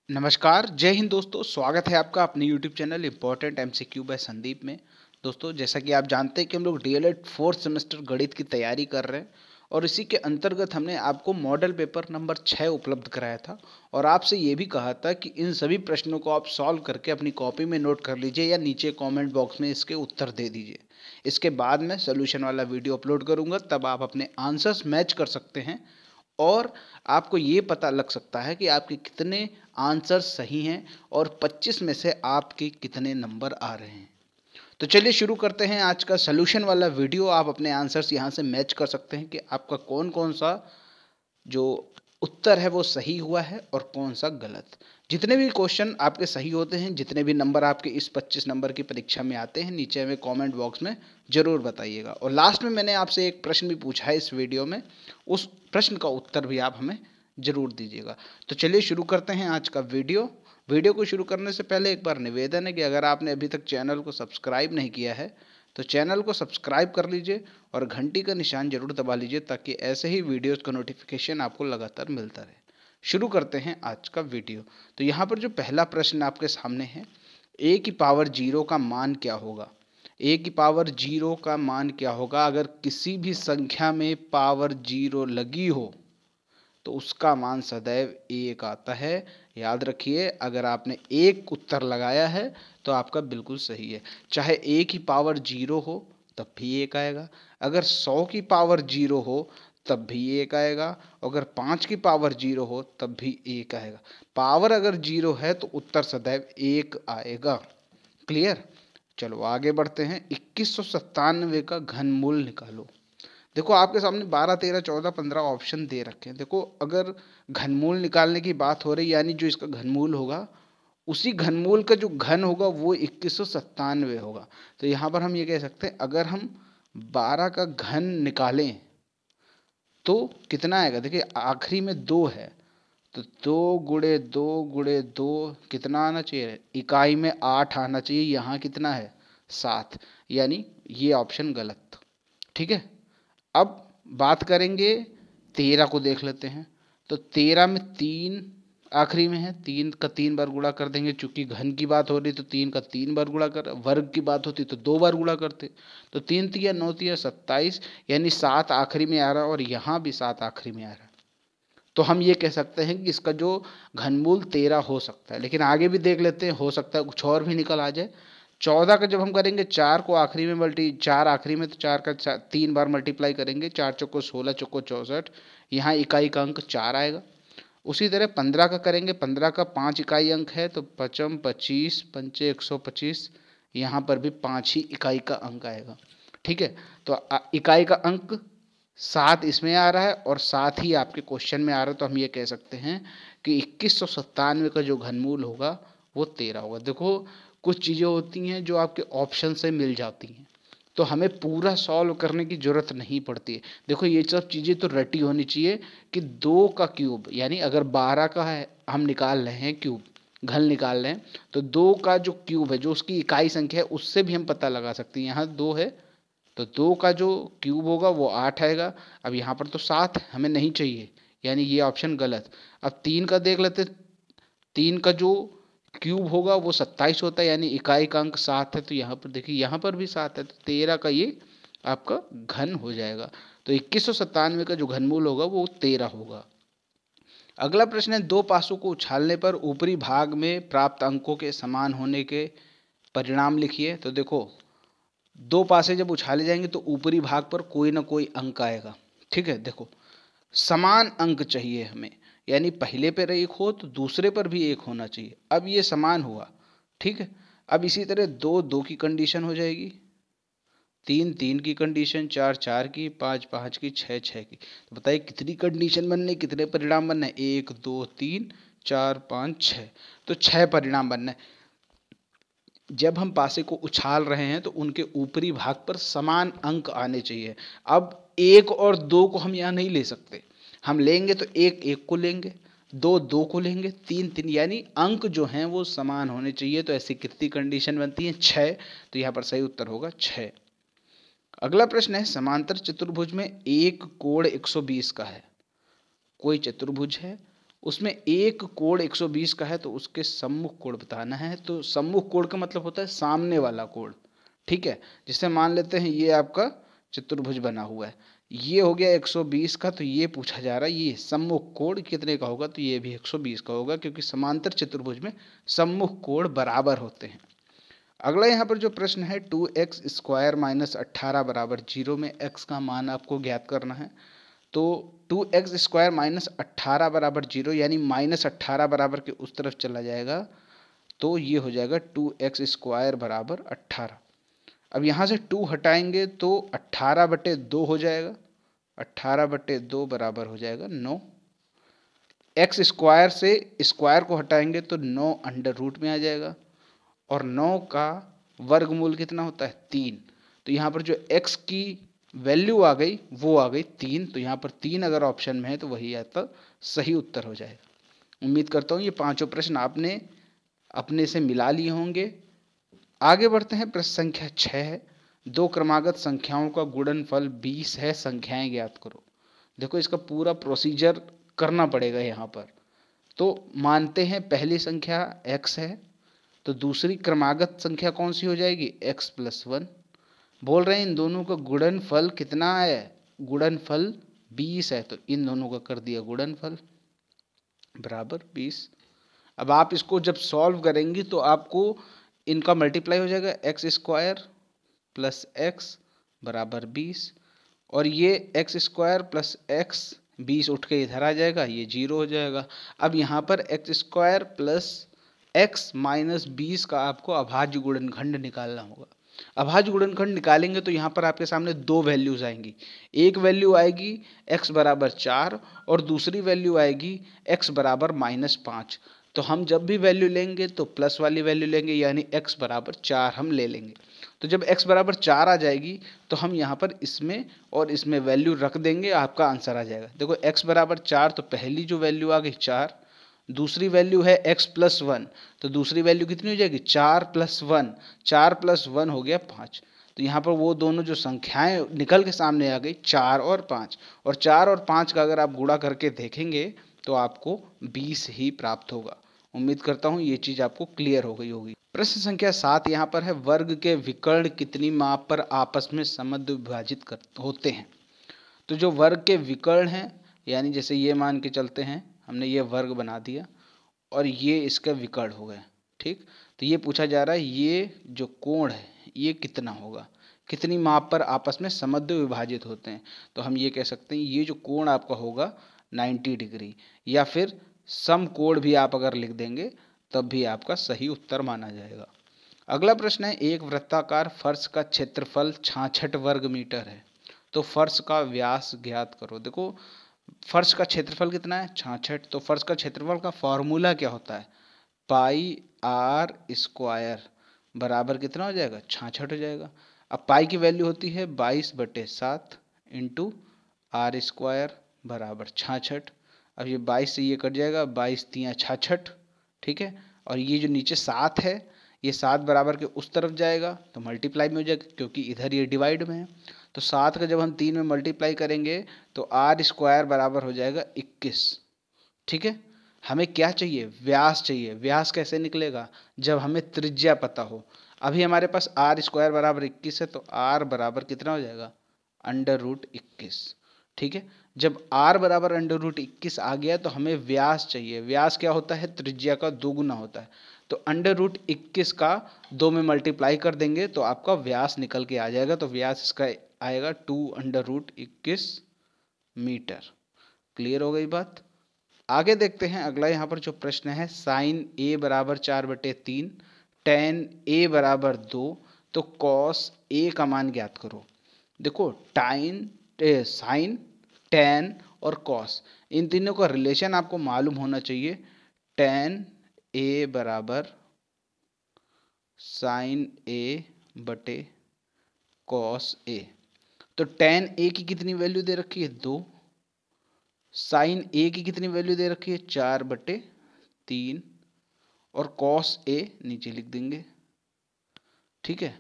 नमस्कार, जय हिंद दोस्तों। स्वागत है आपका अपने YouTube channel important MCQ by Sandeep में। दोस्तों, जैसा कि आप जानते हैं कि हम लोग डीएलएड फोर्थ सेमेस्टर गणित की तैयारी कर रहे हैं और इसी के अंतर्गत हमने आपको मॉडल पेपर नंबर 6 उपलब्ध कराया था और आपसे ये भी कहा था कि इन सभी प्रश्नों को आप सॉल्व करके अपनी कॉपी में नोट कर लीजिए या नीचे कॉमेंट बॉक्स में इसके उत्तर दे दीजिए। इसके बाद मैं सोल्यूशन वाला वीडियो अपलोड करूँगा, तब आप अपने आंसर्स मैच कर सकते हैं और आपको ये पता लग सकता है कि आपके कितने आंसर सही हैं और 25 में से आपके कितने नंबर आ रहे हैं। तो चलिए शुरू करते हैं आज का सॉल्यूशन वाला वीडियो। आप अपने आंसर्स यहाँ से मैच कर सकते हैं कि आपका कौन कौन सा जो उत्तर है वो सही हुआ है और कौन सा गलत। जितने भी क्वेश्चन आपके सही होते हैं, जितने भी नंबर आपके इस 25 नंबर की परीक्षा में आते हैं, नीचे हमें कमेंट बॉक्स में ज़रूर बताइएगा। और लास्ट में मैंने आपसे एक प्रश्न भी पूछा है इस वीडियो में, उस प्रश्न का उत्तर भी आप हमें ज़रूर दीजिएगा। तो चलिए शुरू करते हैं आज का वीडियो को शुरू करने से पहले एक बार निवेदन है कि अगर आपने अभी तक चैनल को सब्सक्राइब नहीं किया है तो चैनल को सब्सक्राइब कर लीजिए और घंटी का निशान जरूर दबा लीजिए ताकि ऐसे ही वीडियोस का नोटिफिकेशन आपको लगातार मिलता रहे। शुरू करते हैं आज का वीडियो। तो यहाँ पर जो पहला प्रश्न आपके सामने है, ए की पावर जीरो का मान क्या होगा। ए की पावर जीरो का मान क्या होगा अगर किसी भी संख्या में पावर जीरो लगी हो तो उसका मान सदैव एक आता है। याद रखिए, अगर आपने एक उत्तर लगाया है तो आपका बिल्कुल सही है। चाहे ए की पावर जीरो हो तब भी एक आएगा, अगर 100 की पावर जीरो हो तब भी एक आएगा, अगर 5 की पावर जीरो हो तब भी एक आएगा। पावर अगर जीरो है तो उत्तर सदैव एक आएगा। क्लियर। चलो आगे बढ़ते हैं। 2197 का घनमूल निकालो। देखो आपके सामने 12, 13, 14, 15 ऑप्शन दे रखे हैं। देखो अगर घनमूल निकालने की बात हो रही, यानी जो इसका घनमूल होगा उसी घनमूल का जो घन होगा वो 2197 होगा। तो यहाँ पर हम ये कह सकते हैं अगर हम 12 का घन निकालें तो कितना आएगा। देखिए आखिरी में 2 है तो 2 गुणे 2 कितना आना चाहिए, इकाई में 8 आना चाहिए। यहाँ कितना है 7, यानी ये ऑप्शन गलत। ठीक है। अब बात करेंगे 13 को, देख लेते हैं। तो 13 में 3 आखिरी में है, 3 का 3 बार गुणा कर देंगे। चूंकि घन की बात हो रही तो 3 का 3 बार गुणा कर, वर्ग की बात होती तो 2 बार गुणा करते। तो 3 तिया 9 तिया 27, यानी 7 आखिरी में आ रहा है और यहाँ भी 7 आखिरी में आ रहा है। तो हम ये कह सकते हैं कि इसका जो घनमूल 13 हो सकता है। लेकिन आगे भी देख लेते हैं, हो सकता है कुछ और भी निकल आ जाए। 14 का जब हम करेंगे 4 को आखिरी में 4 आखिरी में, तो 4 का 3 बार मल्टीप्लाई करेंगे। 4 चौको 16, चौको 64, यहाँ इकाई का अंक 4 आएगा। उसी तरह 15 का करेंगे, 15 का 5 इकाई अंक है तो 5 25, 5 125, यहाँ पर भी 5 ही इकाई का अंक आएगा। ठीक है। तो इकाई का अंक 7 इसमें आ रहा है और 7 ही आपके क्वेश्चन में आ रहा है। तो हम ये कह सकते हैं कि 2197 का जो घनमूल होगा वो 13 होगा। देखो कुछ चीज़ें होती हैं जो आपके ऑप्शन से मिल जाती हैं, तो हमें पूरा सॉल्व करने की ज़रूरत नहीं पड़ती है। देखो ये सब चीज़ें तो रटी होनी चाहिए कि 2 का क्यूब, यानी अगर 12 का है हम निकाल रहे हैं क्यूब, घन निकाल रहे हैं, तो 2 का जो क्यूब है, जो उसकी इकाई संख्या है, उससे भी हम पता लगा सकते हैं। यहाँ 2 है तो 2 का जो क्यूब होगा वो 8 आएगा। अब यहाँ पर तो 7 हमें नहीं चाहिए, यानी ये ऑप्शन गलत। अब 3 का देख लेते, 3 का जो क्यूब होगा वो 27 होता है, यानी इकाई का अंक 7 है। तो यहाँ पर देखिए, यहाँ पर भी 7 है, तो 13 का ये आपका घन हो जाएगा। तो 2197 का जो घनमूल होगा वो 13 होगा। अगला प्रश्न है, दो पासों को उछालने पर ऊपरी भाग में प्राप्त अंकों के समान होने के परिणाम लिखिए। तो देखो दो पासे जब उछाले जाएंगे तो ऊपरी भाग पर कोई ना कोई अंक आएगा। ठीक है। देखो समान अंक चाहिए हमें, यानी पहले पर एक हो तो दूसरे पर भी एक होना चाहिए। अब ये समान हुआ। ठीक है। अब इसी तरह 2 2 की कंडीशन हो जाएगी, 3 3 की कंडीशन, 4 4 की, 5 5 की, 6 6 की। तो बताइए कितनी कंडीशन बनने, कितने परिणाम बनना है। 1 2 3 4 5 6, तो 6 परिणाम बनना है। जब हम पासे को उछाल रहे हैं तो उनके ऊपरी भाग पर समान अंक आने चाहिए। अब 1 और 2 को हम यहाँ नहीं ले सकते, हम लेंगे तो 1 1 को लेंगे, 2 2 को लेंगे, 3 3, यानी अंक जो हैं वो समान होने चाहिए। तो ऐसी कितनी कंडीशन बनती है, 6। तो यहाँ पर सही उत्तर होगा 6। अगला प्रश्न है, समांतर चतुर्भुज में एक कोण 120 का है। कोई चतुर्भुज है उसमें एक कोण 120 का है तो उसके सम्मुख कोण बताना है। तो सम्मुख कोण का मतलब होता है सामने वाला कोण, ठीक है। जिससे मान लेते हैं ये आपका चतुर्भुज बना हुआ है, ये हो गया 120 का, तो ये पूछा जा रहा है ये सम्मुख कोण कितने का होगा, तो ये भी 120 का होगा, क्योंकि समांतर चतुर्भुज में सम्मुख कोण बराबर होते हैं। अगला यहाँ पर जो प्रश्न है 2x स्क्वायर माइनस 18 बराबर 0 में x का मान आपको ज्ञात करना है। तो 2x स्क्वायर माइनस 18 बराबर 0 यानी माइनस 18 बराबर के उस तरफ चला जाएगा, तो ये हो जाएगा 2x स्क्वायर बराबर 18। अब यहाँ से 2 हटाएंगे तो 18/2 हो जाएगा, 18/2 बराबर हो जाएगा 9। एक्स स्क्वायर से स्क्वायर को हटाएंगे तो 9 अंडर रूट में आ जाएगा, और 9 का वर्गमूल कितना होता है 3। तो यहाँ पर जो x की वैल्यू आ गई वो आ गई 3, तो यहाँ पर 3 अगर ऑप्शन में है तो वही आपका सही उत्तर हो जाएगा। उम्मीद करता हूँ ये पांचों प्रश्न आपने अपने से मिला लिए होंगे। आगे बढ़ते हैं, प्रश्न संख्या 6 है, दो क्रमागत संख्याओं का गुणनफल 20 है, संख्याएं ज्ञात करो। देखो इसका पूरा प्रोसीजर करना पड़ेगा यहाँ पर। तो मानते हैं पहली संख्या x है, तो दूसरी क्रमागत संख्या कौन सी हो जाएगी x + 1। बोल रहे हैं इन दोनों का गुणनफल कितना है, गुणनफल 20 है, तो इन दोनों का कर दिया गुणनफल बराबर 20। अब आप इसको जब सॉल्व करेंगे तो आपको इनका मल्टीप्लाई हो जाएगा, एक्स स्क्वायर प्लस एक्स बराबर 20, और ये एक्स स्क्वायर प्लस एक्स 20 उठ के इधर आ जाएगा, ये 0 हो जाएगा। अब यहाँ पर x square plus x minus 20 का आपको अभाज्य गुणनखंड निकालना होगा। अभाज्य गुणनखंड निकालेंगे तो यहाँ पर आपके सामने दो वैल्यूज आएंगी, एक वैल्यू आएगी x बराबर 4 और दूसरी वैल्यू आएगी x बराबर -5। तो हम जब भी वैल्यू लेंगे तो प्लस वाली वैल्यू लेंगे, यानी x बराबर 4 हम ले लेंगे। तो जब x बराबर 4 आ जाएगी तो हम यहाँ पर इसमें और इसमें वैल्यू रख देंगे, आपका आंसर आ जाएगा। देखो x बराबर 4, तो पहली जो वैल्यू आ गई 4, दूसरी वैल्यू है x + 1, तो दूसरी वैल्यू कितनी हो जाएगी 4 + 1, 4 + 1 हो गया 5। तो यहाँ पर वो दोनों जो संख्याएं निकल के सामने आ गई 4 और 5, और 4 और 5 का अगर आप गुणा करके देखेंगे तो आपको 20 ही प्राप्त होगा। उम्मीद करता हूँ ये चीज़ आपको क्लियर हो गई होगी। प्रश्न संख्या 7 यहाँ पर है, वर्ग के विकर्ण कितनी माप पर आपस में समद्विभाजित होते हैं। तो जो वर्ग के विकर्ण हैं, यानी जैसे ये मान के चलते हैं हमने ये वर्ग बना दिया और ये इसका विकर्ण हो गया, ठीक। तो ये पूछा जा रहा है ये जो कोण है ये कितना होगा, कितनी माप पर आपस में समद्विभाजित होते हैं। तो हम ये कह सकते हैं ये जो कोण आपका होगा 90 डिग्री, या फिर समकोण भी आप अगर लिख देंगे तब भी आपका सही उत्तर माना जाएगा। अगला प्रश्न है, एक वृत्ताकार फर्श का क्षेत्रफल 66 वर्ग मीटर है, तो फर्श का व्यास ज्ञात करो। देखो फर्श का क्षेत्रफल कितना है 66, तो फर्श का क्षेत्रफल का फॉर्मूला क्या होता है πr² बराबर कितना हो जाएगा 66 हो जाएगा। अब पाई की वैल्यू होती है 22/7 इंटू r² बराबर 66। अब ये 22 से ये कट जाएगा, 22 × 3 = 66, ठीक है। और ये जो नीचे 7 है ये 7 बराबर के उस तरफ जाएगा तो मल्टीप्लाई में हो जाएगा, क्योंकि इधर ये डिवाइड में है। तो 7 का जब हम 3 में मल्टीप्लाई करेंगे तो r² बराबर हो जाएगा 21, ठीक है। हमें क्या चाहिए व्यास चाहिए। व्यास कैसे निकलेगा जब हमें त्रिज्या पता हो। अभी हमारे पास r² बराबर 21 है, तो r बराबर कितना हो जाएगा √21, ठीक है। जब r बराबर √21 आ गया तो हमें व्यास चाहिए। व्यास क्या होता है त्रिज्या का 2 गुना होता है, तो √21 का 2 में मल्टीप्लाई कर देंगे तो आपका व्यास निकल के आ जाएगा। तो व्यास इसका आएगा 2√21 मीटर। क्लियर हो गई बात। आगे देखते हैं अगला यहाँ पर जो प्रश्न है, sin a बराबर 4/3, tan a बराबर 2, तो cos a का मान ज्ञात करो। देखो sin, tan और cos इन तीनों का रिलेशन आपको मालूम होना चाहिए। tan a बराबर sin a/cos a, तो tan a की कितनी वैल्यू दे रखी है 2, sin a की कितनी वैल्यू दे रखी है 4/3, और cos a नीचे लिख देंगे, ठीक है।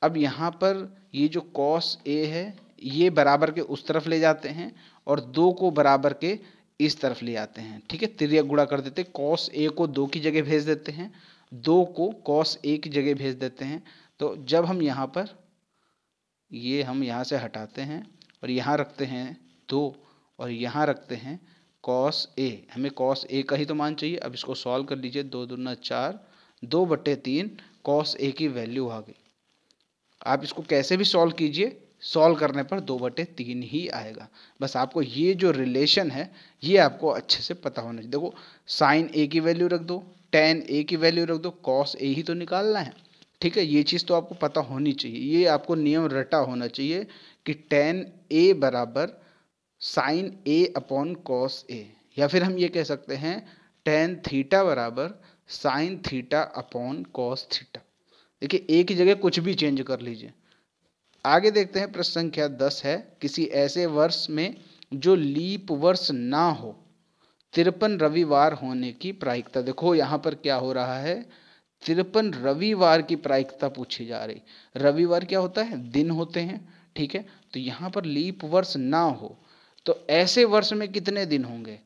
अब यहाँ पर ये जो cos a है ये बराबर के उस तरफ ले जाते हैं और 2 को बराबर के इस तरफ ले आते हैं, ठीक है, तिर्यक गुणा कर देते हैं। कॉस ए को 2 की जगह भेज देते हैं, 2 को कॉस ए की जगह भेज देते हैं। तो जब हम यहाँ पर ये हम यहाँ से हटाते हैं और यहाँ रखते हैं 2 और यहाँ रखते हैं कॉस ए, हमें कॉस ए का ही तो मान चाहिए। अब इसको सॉल्व कर लीजिए, 2 दूना 4, 2/3 कॉस ए की वैल्यू आ गई। आप इसको कैसे भी सॉल्व कीजिए, सॉल्व करने पर 2/3 ही आएगा। बस आपको ये जो रिलेशन है ये आपको अच्छे से पता होना चाहिए। देखो साइन ए की वैल्यू रख दो, टेन ए की वैल्यू रख दो, कॉस ए ही तो निकालना है, ठीक है। ये चीज़ तो आपको पता होनी चाहिए, ये आपको नियम रटा होना चाहिए कि टेन ए बराबर sign A upon cos A, या फिर हम ये कह सकते हैं टेन थीटा बराबर sine theta upon cos theta. देखिए ए की जगह कुछ भी चेंज कर लीजिए। आगे देखते हैं, प्रश्न संख्या 10 है, किसी ऐसे वर्ष में जो लीप वर्ष ना हो 53 रविवार होने की प्रायिकता। देखो यहाँ पर क्या हो रहा है, 53 रविवार की प्रायिकता पूछी जा रही। रविवार क्या होता है, दिन होते हैं, ठीक है। तो यहाँ पर लीप वर्ष ना हो तो ऐसे वर्ष में कितने दिन होंगे,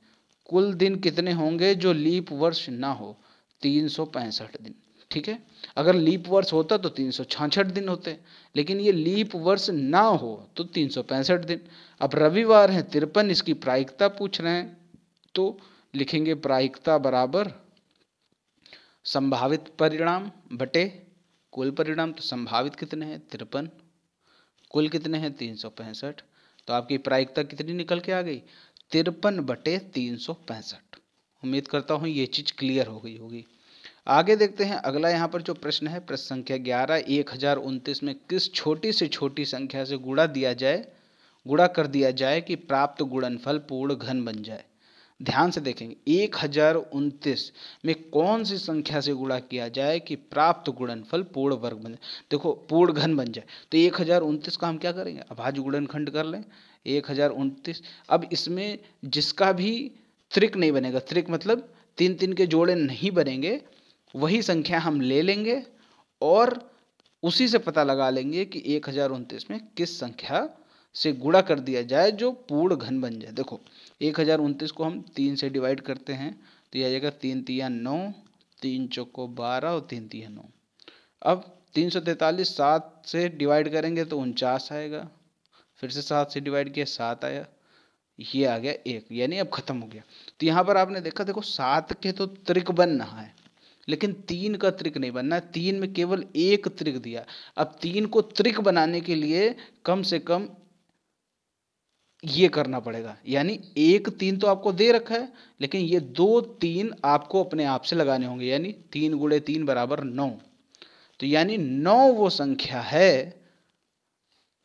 कुल दिन कितने होंगे जो लीप वर्ष ना हो, 365 दिन, ठीक है। अगर लीप वर्ष होता तो 366 दिन होते, लेकिन ये लीप वर्ष ना हो तो 365 दिन। अब रविवार है 53, इसकी प्रायिकता पूछ रहे हैं, तो लिखेंगे प्रायिकता बराबर संभावित परिणाम बटे कुल परिणाम। तो संभावित कितने हैं 53, कुल कितने हैं 365, तो आपकी प्रायिकता कितनी निकल के आ गई 53/365। उम्मीद करता हूँ ये चीज़ क्लियर हो गई होगी। आगे देखते हैं अगला, यहाँ पर जो प्रश्न है, प्रश्न संख्या 11, 1029 में किस छोटी से छोटी संख्या से गुणा कर दिया जाए कि प्राप्त गुणनफल पूर्ण घन बन जाए। ध्यान से देखेंगे, 1029 में कौन सी संख्या से गुणा किया जाए कि प्राप्त गुणनफल पूर्ण वर्ग बन जाए। देखो पूर्ण घन बन जाए, तो 1029 का हम क्या करेंगे, अभाज्य गुणनखंड कर लें 1029। अब इसमें जिसका भी त्रिक नहीं बनेगा, त्रिक मतलब 3 के जोड़े नहीं बनेंगे, वही संख्या हम ले लेंगे और उसी से पता लगा लेंगे कि 1029 में किस संख्या से गुणा कर दिया जाए जो पूर्ण घन बन जाए। देखो 1029 को हम 3 से डिवाइड करते हैं तो यह आ जाएगा 3 तिया 9, 3 चौको 12 और 3 तिया 9। अब 343 7 से डिवाइड करेंगे तो 49 आएगा, फिर से 7 से डिवाइड किया 7 आया, ये आ गया 1, यानी अब खत्म हो गया। तो यहाँ पर आपने देखा, देखो 7 के तो त्रिक बन रहा है लेकिन 3 का त्रिक नहीं बनना है, 3 में केवल एक त्रिक दिया। अब 3 को त्रिक बनाने के लिए कम से कम ये करना पड़ेगा, यानी 1 3 तो आपको दे रखा है लेकिन ये 2 3 आपको अपने आप से लगाने होंगे, यानी 3 गुणे 3 बराबर 9। तो यानी 9 वो संख्या है,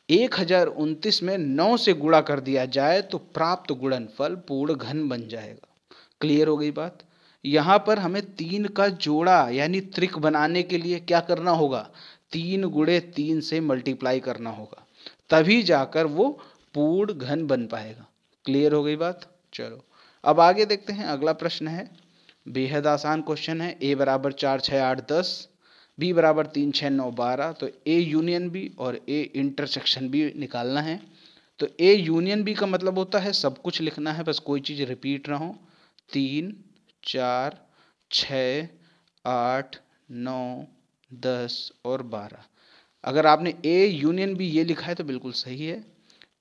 1029 में 9 से गुणा कर दिया जाए तो प्राप्त गुणनफल पूर्ण घन बन जाएगा। क्लियर हो गई बात। यहाँ पर हमें 3 का जोड़ा यानी त्रिक बनाने के लिए क्या करना होगा, 3 गुणे 3 से मल्टीप्लाई करना होगा, तभी जाकर वो पूर्ण घन बन पाएगा। क्लियर हो गई बात। चलो अब आगे देखते हैं, अगला प्रश्न है, बेहद आसान क्वेश्चन है। a बराबर 4 6 8 10, b बराबर 3 6 9 12, तो a यूनियन b और a इंटरसेक्शन b निकालना है। तो a यूनियन b का मतलब होता है सब कुछ लिखना है, बस कोई चीज़ रिपीट ना हो। 3 4 6 8 9 10 और 12। अगर आपने a यूनियन b ये लिखा है तो बिल्कुल सही है।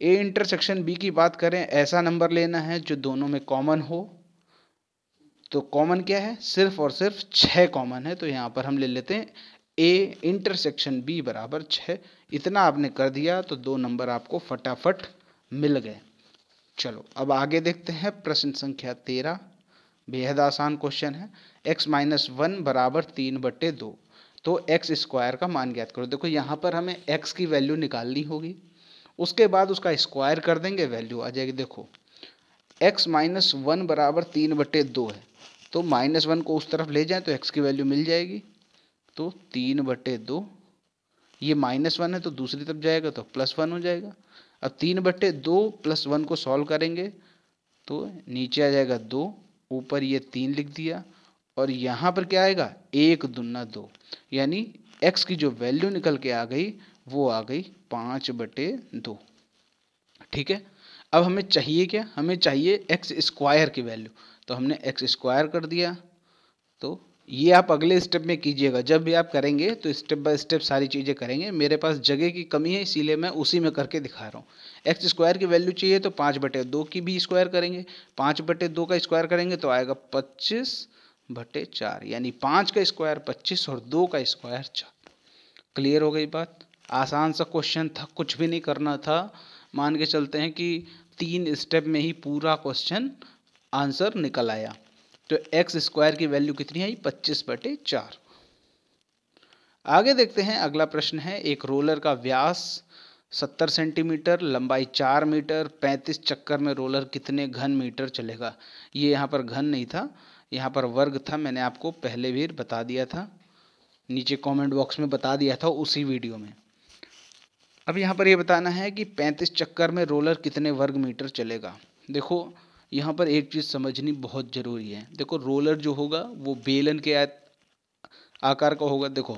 ए इंटरसेक्शन बी की बात करें, ऐसा नंबर लेना है जो दोनों में कॉमन हो। तो कॉमन क्या है, सिर्फ और सिर्फ 6 कॉमन है, तो यहाँ पर हम ले लेते हैं ए इंटरसेक्शन बी बराबर 6। इतना आपने कर दिया तो 2 नंबर आपको फटाफट मिल गए। चलो अब आगे देखते हैं, प्रश्न संख्या 13, बेहद आसान क्वेश्चन है। x - 1 बराबर 3/2, तो x स्क्वायर का मान ज्ञात करो। देखो यहाँ पर हमें x की वैल्यू निकालनी होगी, उसके बाद उसका स्क्वायर कर देंगे, वैल्यू आ जाएगी। देखो x - 1 बराबर 3/2 है, तो -1 को उस तरफ ले जाएं तो x की वैल्यू मिल जाएगी। तो 3/2, ये -1 है तो दूसरी तरफ जाएगा तो +1 हो जाएगा। अब 3/2 + 1 को सॉल्व करेंगे तो नीचे आ जाएगा 2, ऊपर ये 3 लिख दिया और यहाँ पर क्या आएगा 1 दूना 2, यानी x की जो वैल्यू निकल के आ गई वो आ गई 5/2। ठीक है। अब हमें चाहिए क्या, हमें चाहिए एक्स स्क्वायर की वैल्यू, तो हमने एक्स स्क्वायर कर दिया। तो ये आप अगले स्टेप में कीजिएगा, जब भी आप करेंगे तो स्टेप बाय स्टेप सारी चीज़ें करेंगे। मेरे पास जगह की कमी है इसीलिए मैं उसी में करके दिखा रहा हूँ। एक्स स्क्वायर की वैल्यू चाहिए तो 5/2 की भी स्क्वायर करेंगे, 5/2 का स्क्वायर करेंगे तो आएगा 25/4, यानी 5 का स्क्वायर 25 और 2 का स्क्वायर 4। क्लियर हो गई बात। आसान सा क्वेश्चन था, कुछ भी नहीं करना था। मान के चलते हैं कि 3 स्टेप में ही पूरा क्वेश्चन आंसर निकल आया। तो एक्स स्क्वायर की वैल्यू कितनी आई, 25/4। आगे देखते हैं, अगला प्रश्न है, एक रोलर का व्यास 70 सेंटीमीटर, लंबाई 4 मीटर, 35 चक्कर में रोलर कितने घन मीटर चलेगा। ये यहाँ पर घन नहीं था, यहाँ पर वर्ग था, मैंने आपको पहले भी बता दिया था, नीचे कमेंट बॉक्स में बता दिया था उसी वीडियो में। अब यहाँ पर ये बताना है कि 35 चक्कर में रोलर कितने वर्ग मीटर चलेगा। देखो यहाँ पर एक चीज़ समझनी बहुत ज़रूरी है। देखो रोलर जो होगा वो बेलन के आकार का होगा। देखो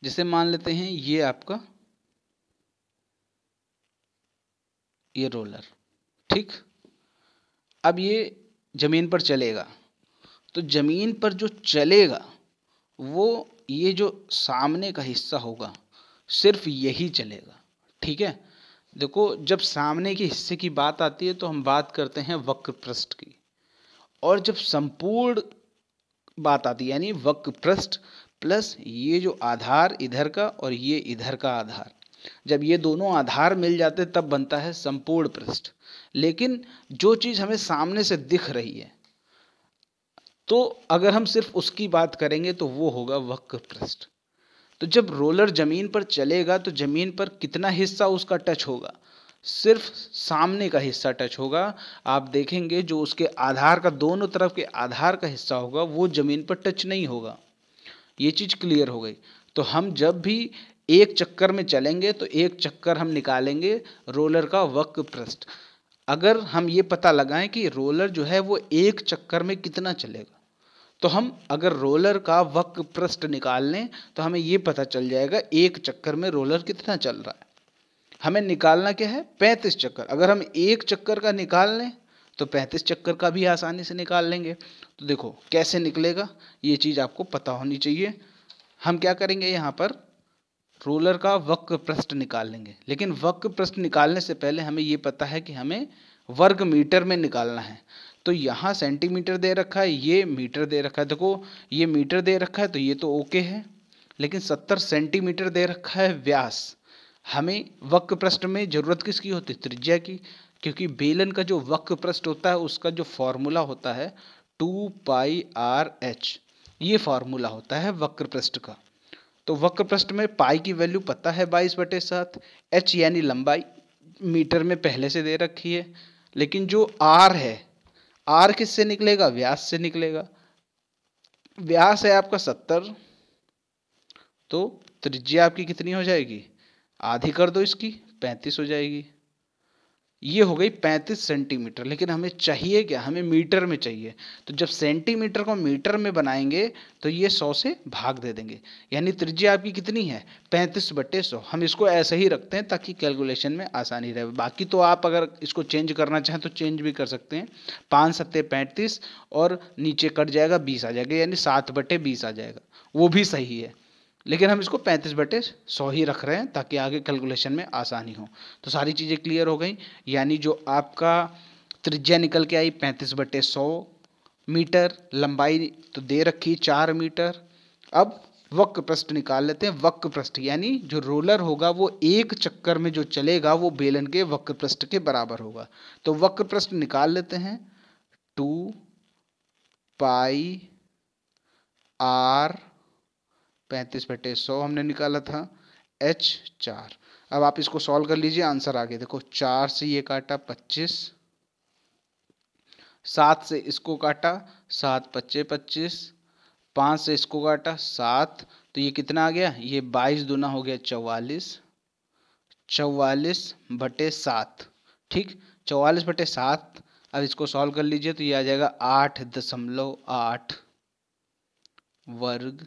जैसे मान लेते हैं ये आपका ये रोलर, ठीक। अब ये ज़मीन पर चलेगा, तो ज़मीन पर जो चलेगा वो ये जो सामने का हिस्सा होगा सिर्फ यही चलेगा, ठीक है। देखो जब सामने के हिस्से की बात आती है तो हम बात करते हैं वक्र पृष्ठ की, और जब संपूर्ण बात आती है यानी वक्र पृष्ठ प्लस ये जो आधार इधर का और ये इधर का आधार, जब ये दोनों आधार मिल जाते तब बनता है संपूर्ण पृष्ठ। लेकिन जो चीज़ हमें सामने से दिख रही है, तो अगर हम सिर्फ उसकी बात करेंगे तो वो होगा वक्र पृष्ठ। तो जब रोलर ज़मीन पर चलेगा तो ज़मीन पर कितना हिस्सा उसका टच होगा, सिर्फ सामने का हिस्सा टच होगा। आप देखेंगे जो उसके आधार का दोनों तरफ के आधार का हिस्सा होगा वो ज़मीन पर टच नहीं होगा। ये चीज़ क्लियर हो गई। तो हम जब भी एक चक्कर में चलेंगे तो एक चक्कर हम निकालेंगे रोलर का वक्र पृष्ठ। अगर हम ये पता लगाएं कि रोलर जो है वो एक चक्कर में कितना चलेगा, तो हम अगर रोलर का वक्र पृष्ठ निकाल लें तो हमें ये पता चल जाएगा एक चक्कर में रोलर कितना चल रहा है। हमें निकालना क्या है, 35 चक्कर। अगर हम एक चक्कर का निकाल लें तो 35 चक्कर का भी आसानी से निकाल लेंगे। तो देखो कैसे निकलेगा, ये चीज़ आपको पता होनी चाहिए। हम क्या करेंगे, यहाँ पर रोलर का वक्र पृष्ठ निकाल लेंगे, लेकिन वक्र पृष्ठ निकालने से पहले हमें ये पता है कि हमें वर्ग मीटर में निकालना है। तो यहाँ सेंटीमीटर दे रखा है, ये मीटर दे रखा है। देखो ये मीटर दे रखा है तो ये तो ओके है, लेकिन 70 सेंटीमीटर दे रखा है व्यास। हमें वक्र पृष्ठ में ज़रूरत किसकी होती है, त्रिज्या की, क्योंकि बेलन का जो वक्र पृष्ठ होता है उसका जो फॉर्मूला होता है 2πr/h, ये फार्मूला होता है वक्र पृष्ठ का। तो वक्र पृष्ठ में पाई की वैल्यू पता है 22/7, h यानी लंबाई मीटर में पहले से दे रखी है, लेकिन जो r है, r किससे निकलेगा, व्यास से निकलेगा। व्यास है आपका 70, तो त्रिज्या आपकी कितनी हो जाएगी, आधी कर दो इसकी, 35 हो जाएगी। ये हो गई 35 सेंटीमीटर, लेकिन हमें चाहिए क्या, हमें मीटर में चाहिए। तो जब सेंटीमीटर को मीटर में बनाएंगे तो ये 100 से भाग दे देंगे, यानी त्रिज्या आपकी कितनी है, 35/100। हम इसको ऐसे ही रखते हैं ताकि कैलकुलेशन में आसानी रहे। बाकी तो आप अगर इसको चेंज करना चाहें तो चेंज भी कर सकते हैं। 5×7=35 और नीचे कट जाएगा 20 आ जाएगा, यानी 7/20 आ जाएगा, वो भी सही है। लेकिन हम इसको 35/100 ही रख रहे हैं ताकि आगे कैलकुलेशन में आसानी हो। तो सारी चीज़ें क्लियर हो गई, यानी जो आपका त्रिज्या निकल के आई 35/100 मीटर, लंबाई तो दे रखी 4 मीटर। अब वक्र पृष्ठ निकाल लेते हैं। वक्र पृष्ठ यानी जो रोलर होगा वो एक चक्कर में जो चलेगा वो बेलन के वक्र पृष्ठ के बराबर होगा। तो वक्र पृष्ठ निकाल लेते हैं, 2πr 35/100 हमने निकाला था, h4। अब आप इसको सॉल्व कर लीजिए, आंसर आ गया। देखो 4 से ये काटा 25, 7 से इसको काटा 7×5=25, 5 से इसको काटा 7, तो ये कितना आ गया, ये 22 दूना हो गया 44, 44/7, ठीक, 44/7। अब इसको सॉल्व कर लीजिए तो ये आ जाएगा 8.8 वर्ग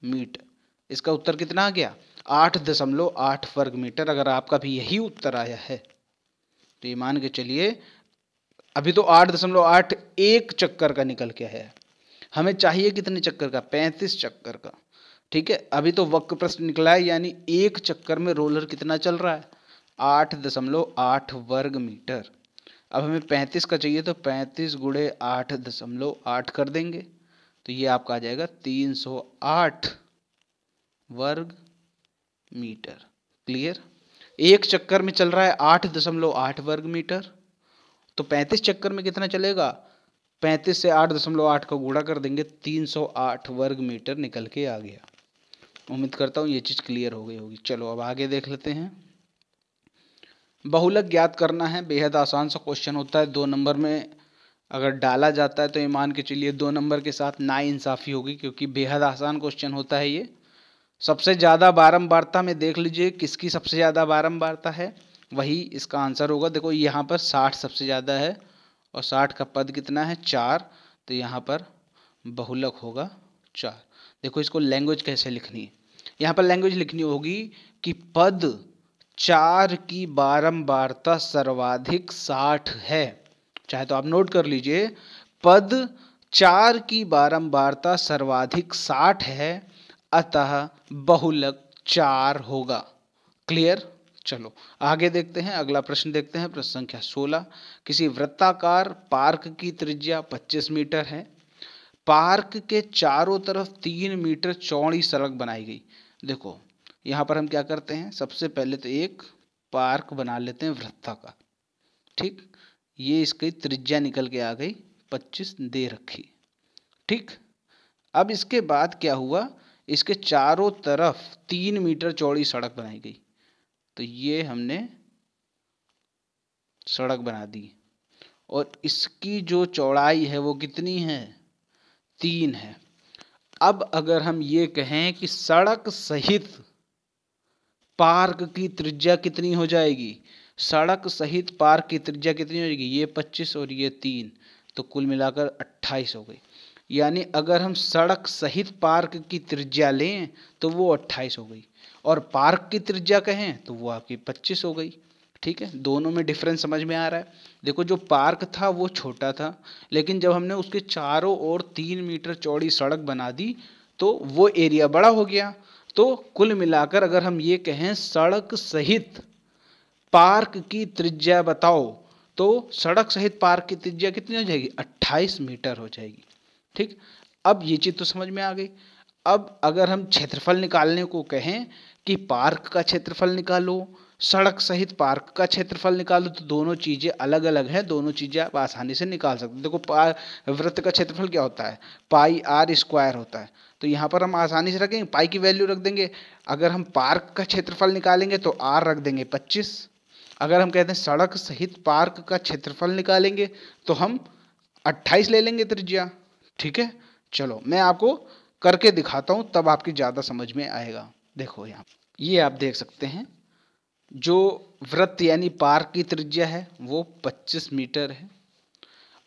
मीटर। इसका उत्तर कितना आ गया, 8.8 वर्ग मीटर। अगर आपका भी यही उत्तर आया है तो ये मान के चलिए अभी तो 8.81 चक्कर का निकल के है, हमें चाहिए कितने चक्कर का, 35 चक्कर का। ठीक है, अभी तो वक्र प्रश्न निकला है, यानी एक चक्कर में रोलर कितना चल रहा है, 8.8 वर्ग मीटर। अब हमें 35 का चाहिए तो 35 गुणे 8.8 कर देंगे, तो ये आपका आ जाएगा 308 वर्ग मीटर। क्लियर, एक चक्कर में चल रहा है 8.8 वर्ग मीटर, तो 35 चक्कर में कितना चलेगा, 35 से 8.8 का गुणा कर देंगे, 308 वर्ग मीटर निकल के आ गया। उम्मीद करता हूँ ये चीज़ क्लियर हो गई होगी। चलो अब आगे देख लेते हैं। बहुलक ज्ञात करना है, बेहद आसान सा क्वेश्चन होता है, 2 नंबर में अगर डाला जाता है तो ये मान के चलिए 2 नंबर के साथ नाइंसाफ़ी होगी, क्योंकि बेहद आसान क्वेश्चन होता है ये। सबसे ज़्यादा बारंबारता में देख लीजिए किसकी सबसे ज़्यादा बारंबारता है, वही इसका आंसर होगा। देखो यहाँ पर 60 सबसे ज़्यादा है और 60 का पद कितना है, 4, तो यहाँ पर बहुलक होगा 4। देखो इसको लैंग्वेज कैसे लिखनी है, यहाँ पर लैंग्वेज लिखनी होगी कि पद 4 की बारंबारता सर्वाधिक 60 है। चाहे तो आप नोट कर लीजिए, पद 4 की बारंबारता सर्वाधिक 60 है, अतः बहुलक 4 होगा। क्लियर, चलो आगे देखते हैं, अगला प्रश्न देखते हैं, प्रश्न संख्या 16। किसी वृत्ताकार पार्क की त्रिज्या 25 मीटर है, पार्क के चारों तरफ 3 मीटर चौड़ी सड़क बनाई गई। देखो यहाँ पर हम क्या करते हैं, सबसे पहले तो एक पार्क बना लेते हैं वृत्ताकार। ठीक, ये इसकी त्रिज्या निकल के आ गई, 25 दे रखी। ठीक, अब इसके बाद क्या हुआ, इसके चारों तरफ 3 मीटर चौड़ी सड़क बनाई गई, तो ये हमने सड़क बना दी और इसकी जो चौड़ाई है वो कितनी है, 3 है। अब अगर हम ये कहें कि सड़क सहित पार्क की त्रिज्या कितनी हो जाएगी, सड़क सहित पार्क की त्रिज्या कितनी हो जाएगी, ये 25 और ये 3, तो कुल मिलाकर 28 हो गई। यानी अगर हम सड़क सहित पार्क की त्रिज्या लें तो वो 28 हो गई, और पार्क की त्रिज्या कहें तो वो आपकी 25 हो गई। ठीक है, दोनों में डिफरेंस समझ में आ रहा है। देखो जो पार्क था वो छोटा था, लेकिन जब हमने उसके चारों ओर 3 मीटर चौड़ी सड़क बना दी तो वो एरिया बड़ा हो गया। तो कुल मिलाकर अगर हम ये कहें सड़क सहित पार्क की त्रिज्या बताओ, तो सड़क सहित पार्क की त्रिज्या कितनी हो जाएगी, 28 मीटर हो जाएगी। ठीक, अब ये चीज़ तो समझ में आ गई। अब अगर हम क्षेत्रफल निकालने को कहें कि पार्क का क्षेत्रफल निकालो, सड़क सहित पार्क का क्षेत्रफल निकालो, तो दोनों चीज़ें अलग अलग हैं, दोनों चीज़ें आप आसानी से निकाल सकते हो। देखो वृत्त का क्षेत्रफल क्या होता है, पाई आर स्क्वायर होता है, तो यहाँ पर हम आसानी से रखेंगे, पाई की वैल्यू रख देंगे। अगर हम पार्क का क्षेत्रफल निकालेंगे तो आर रख देंगे 25। अगर हम कहते हैं सड़क सहित पार्क का क्षेत्रफल निकालेंगे तो हम 28 ले लेंगे त्रिज्या। ठीक है, चलो मैं आपको करके दिखाता हूँ, तब आपकी ज़्यादा समझ में आएगा। देखो यहाँ ये आप देख सकते हैं, जो वृत्त यानी पार्क की त्रिज्या है वो 25 मीटर है,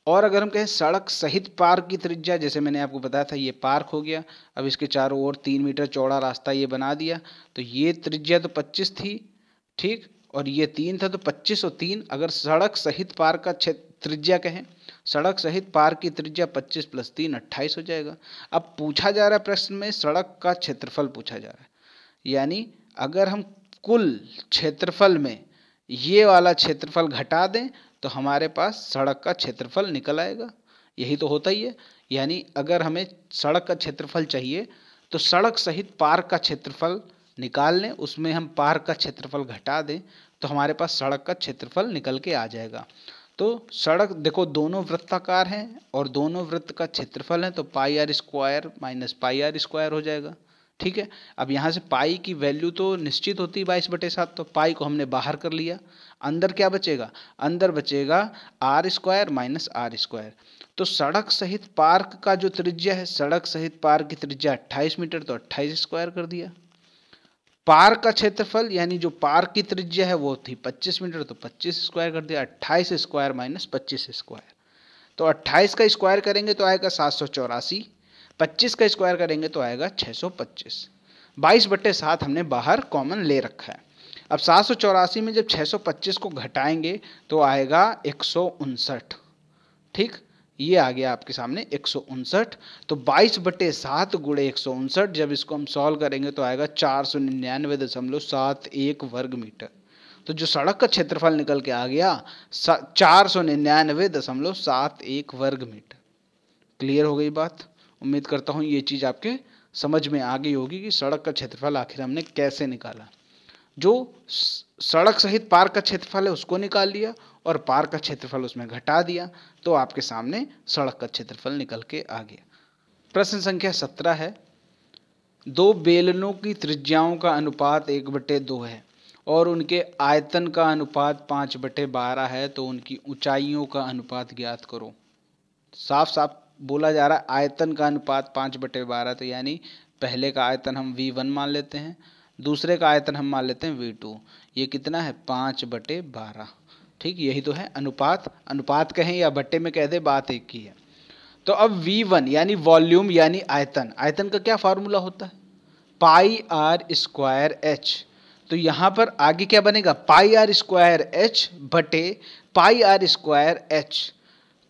और अगर हम कहें सड़क सहित पार्क की त्रिज्या, जैसे मैंने आपको बताया था ये पार्क हो गया, अब इसके चारों ओर 3 मीटर चौड़ा रास्ता ये बना दिया, तो ये त्रिज्या तो 25 थी। ठीक, और ये 3 था, तो 25 और 3, अगर सड़क सहित पार्क का त्रिज्या कहें, सड़क सहित पार्क की त्रिज्या 25 + 3 28 हो जाएगा। अब पूछा जा रहा है प्रश्न में सड़क का क्षेत्रफल पूछा जा रहा है, यानी अगर हम कुल क्षेत्रफल में ये वाला क्षेत्रफल घटा दें तो हमारे पास सड़क का क्षेत्रफल निकल आएगा। यही तो होता ही है, यानी अगर हमें सड़क का क्षेत्रफल चाहिए तो सड़क सहित पार्क का क्षेत्रफल निकाल लें, उसमें हम पार्क का क्षेत्रफल घटा दें तो हमारे पास सड़क का क्षेत्रफल निकल के आ जाएगा। तो सड़क देखो दोनों वृत्ताकार हैं और दोनों वृत्त का क्षेत्रफल है, तो pi r square minus pi r square हो जाएगा। ठीक है, अब यहाँ से पाई की वैल्यू तो निश्चित होती है 22/7, तो पाई को हमने बाहर कर लिया, अंदर क्या बचेगा, अंदर बचेगा R square minus R square. तो सड़क सहित पार्क का जो त्रिज्या है, सड़क सहित पार्क की त्रिज्या 28 मीटर, तो 28 स्क्वायर कर दिया। पार्क का क्षेत्रफल यानी जो पार्क की त्रिज्या है वो थी 25 मीटर, तो 25 स्क्वायर कर दिया, 28 स्क्वायर माइनस 25 स्क्वायर, तो 28 का स्क्वायर करेंगे तो आएगा 784, 25 का स्क्वायर करेंगे तो आएगा 625। 22/7 हमने बाहर कॉमन ले रखा है। अब 784 में जब 625 को घटाएंगे तो आएगा 159। ठीक, ये आ गया आपके सामने 159। तो 22/7 गुणे 159, जब इसको हम सॉल्व करेंगे तो आएगा 499.71 वर्ग मीटर। तो जो सड़क का क्षेत्रफल निकल के आ गया 499.71 वर्ग मीटर। क्लियर हो गई बात? उम्मीद करता हूँ ये चीज़ आपके समझ में आ गई होगी कि सड़क का क्षेत्रफल आखिर हमने कैसे निकाला। जो सड़क सहित पार्क का क्षेत्रफल है उसको निकाल लिया और पार्क का क्षेत्रफल उसमें घटा दिया, तो आपके सामने सड़क का क्षेत्रफल निकल के आ गया। प्रश्न संख्या 17 है, दो बेलनों की त्रिज्याओं का अनुपात 1/2 है और उनके आयतन का अनुपात 5/12 है, तो उनकी ऊंचाइयों का अनुपात ज्ञात करो। साफ साफ बोला जा रहा है आयतन का अनुपात 5/12, तो यानी पहले का आयतन हम V1 मान लेते हैं, दूसरे का आयतन हम मान लेते हैं V2। ये कितना है? 5/12। ठीक, यही तो है अनुपात। अनुपात कहें या बट्टे में कह दे, बात एक ही है। तो अब V1 यानी वॉल्यूम यानी आयतन, आयतन का क्या फार्मूला होता है? πr²h। तो यहाँ पर आगे क्या बनेगा? πr²h बटे πr²h।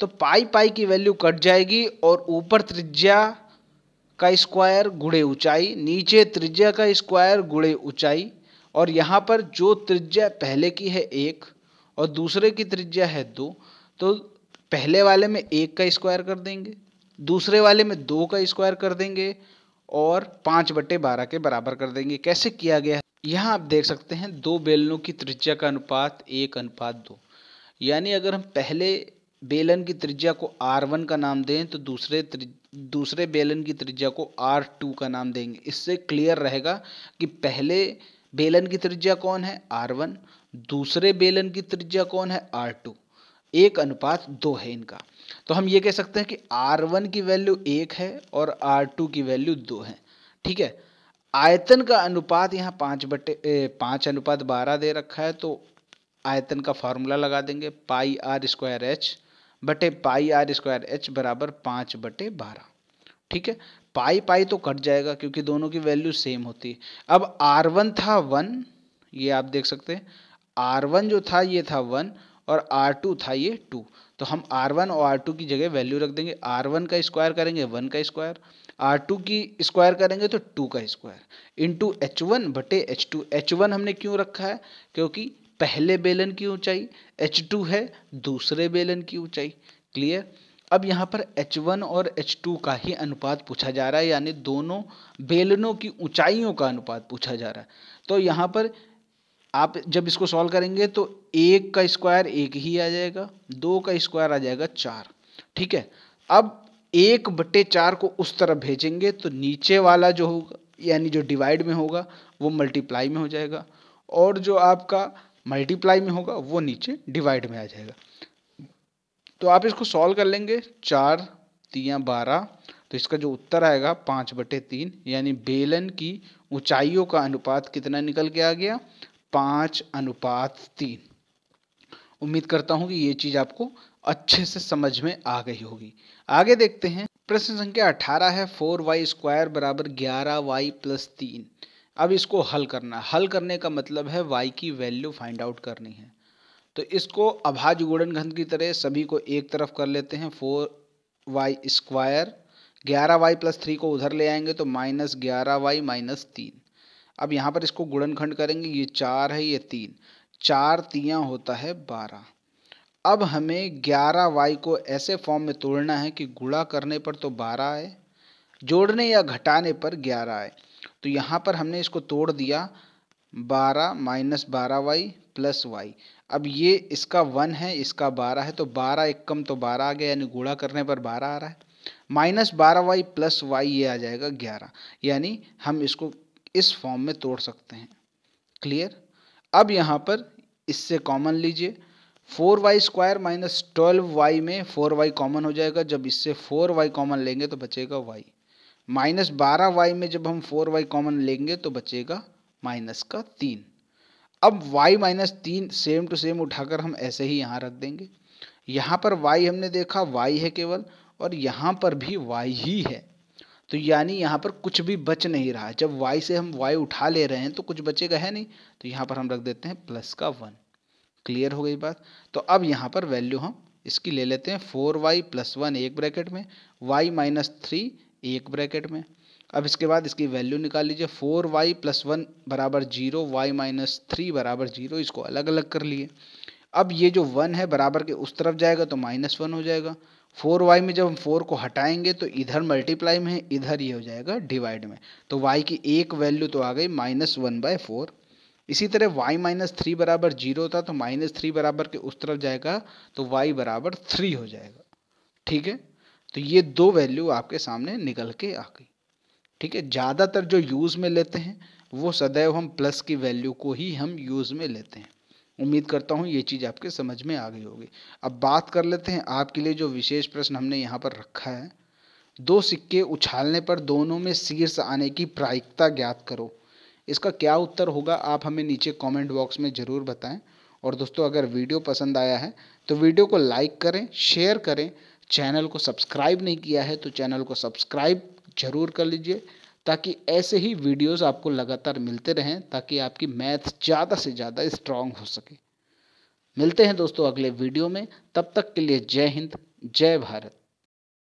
तो पाई की वैल्यू कट जाएगी और ऊपर त्रिज्या का स्क्वायर गुणे ऊंचाई, नीचे त्रिज्या का स्क्वायर गुणे ऊंचाई। और यहाँ पर जो त्रिज्या पहले की है 1 और दूसरे की त्रिज्या है 2, तो पहले वाले में 1 का स्क्वायर कर देंगे, दूसरे वाले में 2 का स्क्वायर कर देंगे और 5/12 के बराबर कर देंगे। कैसे किया गया है? यहाँ आप देख सकते हैं दो बेलनों की त्रिज्या का अनुपात 1:2। यानी अगर हम पहले बेलन की त्रिज्या को R1 का नाम दें तो दूसरे बेलन की त्रिज्या को R2 का नाम देंगे। इससे क्लियर रहेगा कि पहले बेलन की त्रिज्या कौन है? R1, दूसरे बेलन की त्रिज्या कौन है? R2। 1:2 है इनका। तो हम ये कह सकते हैं कि R1 की वैल्यू 1 है और R2 की वैल्यू 2 है। ठीक है, आयतन का अनुपात यहाँ 5/12 दे रखा है, तो आयतन का फार्मूला लगा देंगे πr² बटे πr² बराबर 5/12। ठीक है, पाई तो कट जाएगा क्योंकि दोनों की वैल्यू सेम होती है। अब R1 था 1, ये आप देख सकते हैं R1 जो था ये था 1 और R2 था ये 2। तो हम R1 और R2 की जगह वैल्यू रख देंगे। R1 का स्क्वायर करेंगे 1 का स्क्वायर, R2 की स्क्वायर करेंगे तो 2 का स्क्वायर इंटू H1 बटे H2। H1 हमने क्यों रखा है? क्योंकि पहले बेलन की ऊंचाई, H2 है दूसरे बेलन की ऊंचाई। क्लियर? अब यहाँ पर H1 और H2 का ही अनुपात पूछा जा रहा है, यानी दोनों बेलनों की ऊंचाइयों का अनुपात पूछा जा रहा है। तो यहाँ पर आप जब इसको सॉल्व करेंगे तो 1 का स्क्वायर 1 ही आ जाएगा, 2 का स्क्वायर आ जाएगा 4। ठीक है, अब 1/4 को उस तरफ भेजेंगे तो नीचे वाला जो होगा यानी जो डिवाइड में होगा वो मल्टीप्लाई में हो जाएगा, और जो आपका मल्टीप्लाई में होगा वो नीचे डिवाइड में आ जाएगा। तो आप इसको सॉल्व कर लेंगे, 4 3 12, तो इसका जो उत्तर आएगा 5/3, यानी बेलन की ऊंचाइयों का अनुपात कितना निकल के आ गया? 5:3। उम्मीद करता हूं कि ये चीज़ आपको अच्छे से समझ में आ गई होगी। आगे देखते हैं, प्रश्न संख्या 18 है, 4y² बराबर 11y + 3। अब इसको हल करना। हल करने का मतलब है y की वैल्यू फाइंड आउट करनी है। तो इसको अभाज्य गुणनखंड की तरह सभी को एक तरफ कर लेते हैं। 4y², 11y + 3 को उधर ले आएंगे तो -11y - 3। अब यहाँ पर इसको गुणनखंड करेंगे, ये 4 है ये 3, 4 3 होता है 12। अब हमें 11y को ऐसे फॉर्म में तोड़ना है कि गुणा करने पर तो 12 आए, जोड़ने या घटाने पर 11 आए। तो यहाँ पर हमने इसको तोड़ दिया, 12 - 12y + y। अब ये इसका 1 है, इसका 12 है, तो 12 एक कम तो 12 आ गया, यानी गुणा करने पर 12 आ रहा है। -12y + y ये आ जाएगा 11, यानी हम इसको इस फॉर्म में तोड़ सकते हैं। क्लियर? अब यहाँ पर इससे कॉमन लीजिए, 4y² - 12y में 4y कॉमन हो जाएगा। जब इससे 4y कॉमन लेंगे तो बचेगा y, -12y में जब हम 4y कॉमन लेंगे तो बचेगा -3। अब y - 3 सेम टू सेम उठाकर हम ऐसे ही यहाँ रख देंगे। यहाँ पर y हमने देखा y है केवल, और यहाँ पर भी y ही है। तो तो यानी यहाँ पर कुछ भी बच नहीं रहा। जब y से हम y उठा ले रहे हैं तो कुछ बचेगा है नहीं, तो यहाँ पर हम रख देते हैं प्लस का 1। क्लियर हो गई बात। तो अब यहाँ पर वैल्यू हम इसकी ले लेते हैं 4y + 1 एक ब्रैकेट में, y - 3 एक ब्रैकेट में। अब इसके बाद इसकी वैल्यू निकाल लीजिए। 4y + 1 = 0, y - 3 = 0। इसको अलग अलग कर लिए। अब ये जो 1 है बराबर के उस तरफ जाएगा तो -1 हो जाएगा। 4y में जब हम 4 को हटाएंगे तो इधर मल्टीप्लाई में है, इधर ये हो जाएगा डिवाइड में। तो y की एक वैल्यू तो आ गई -1/4। इसी तरह y - 3 = 0 था, तो -3 बराबर के उस तरफ जाएगा तो y = 3 हो जाएगा। ठीक है, तो ये दो वैल्यू आपके सामने निकल के आ गई। ठीक है, ज़्यादातर जो यूज़ में लेते हैं वो सदैव हम प्लस की वैल्यू को ही हम यूज़ में लेते हैं। उम्मीद करता हूँ ये चीज़ आपके समझ में आ गई होगी। अब बात कर लेते हैं आपके लिए जो विशेष प्रश्न हमने यहाँ पर रखा है। 2 सिक्के उछालने पर दोनों में शीर्ष आने की प्रायिकता ज्ञात करो। इसका क्या उत्तर होगा आप हमें नीचे कमेंट बॉक्स में ज़रूर बताएं। और दोस्तों अगर वीडियो पसंद आया है तो वीडियो को लाइक करें, शेयर करें। चैनल को सब्सक्राइब नहीं किया है तो चैनल को सब्सक्राइब जरूर कर लीजिए, ताकि ऐसे ही वीडियोस आपको लगातार मिलते रहें, ताकि आपकी मैथ ज़्यादा से ज़्यादा स्ट्रांग हो सके। मिलते हैं दोस्तों अगले वीडियो में, तब तक के लिए जय हिंद, जय भारत।